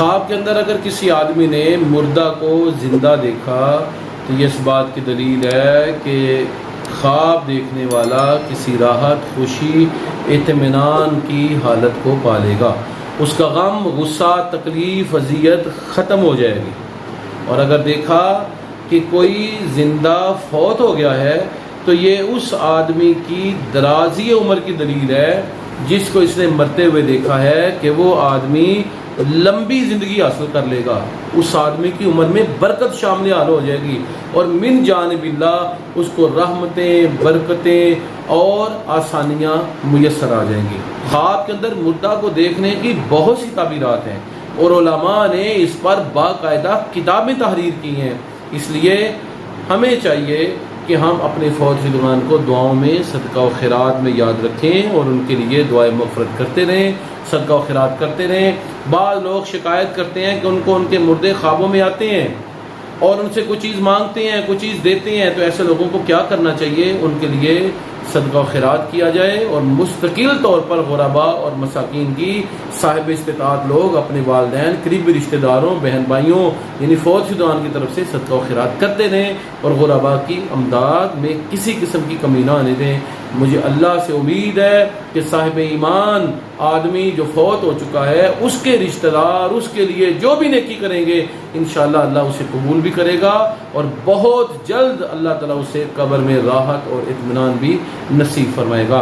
خواب کے اندر اگر کسی آدمی نے مردہ کو زندہ دیکھا تو یہ اس بات کی دلیل ہے کہ خواب دیکھنے والا کسی راحت، خوشی، اطمینان کی حالت کو پالے گا، اس کا غم، غصہ، تکلیف، اذیت ختم ہو جائے گی۔ اور اگر دیکھا کہ کوئی زندہ فوت ہو گیا ہے تو یہ اس آدمی کی درازی عمر کی دلیل ہے جس کو اس نے مرتے ہوئے دیکھا ہے کہ وہ آدمی لمبی زندگی حاصل کر لے گا، اس آدمی کی عمر میں برکت شامل حال ہو جائے گی اور من جانب اللہ اس کو رحمتیں، برکتیں اور آسانیاں میسر آ جائیں گی۔ خواب کے اندر مردہ کو دیکھنے کی بہت سی تعبیرات ہیں اور علماء نے اس پر باقاعدہ کتابیں تحریر کی ہیں، اس لیے ہمیں چاہیے کہ ہم اپنے فوت شدگان کو دعاؤں میں، صدقہ و خیرات میں یاد رکھیں اور ان کے لیے دعائیں مغفرت کرتے رہیں، صدقہ و خیرات کرتے رہیں۔ بعض لوگ شکایت کرتے ہیں کہ ان کو ان کے مردے خوابوں میں آتے ہیں اور ان سے کچھ چیز مانگتے ہیں، کچھ چیز دیتے ہیں، تو ایسے لوگوں کو کیا کرنا چاہیے؟ ان کے لیے صدقہ و خیرات کیا جائے اور مستقل طور پر غرباء اور مساکین کی صاحب استطاعت لوگ اپنے والدین، قریبی رشتہ داروں، بہن بھائیوں یعنی فوت شدگان کی طرف سے صدقہ و خیرات کرتے رہیں اور غرباء کی امداد میں کسی قسم کی کمی نہ آنے دیں۔ مجھے اللہ سے امید ہے کہ صاحب ایمان آدمی جو فوت ہو چکا ہے اس کے رشتہ دار اس کے لیے جو بھی نیکی کریں گے انشاءاللہ اللہ اسے قبول بھی کرے گا اور بہت جلد اللہ تعالیٰ اسے قبر میں راحت اور اطمینان بھی نصیب فرمائے گا۔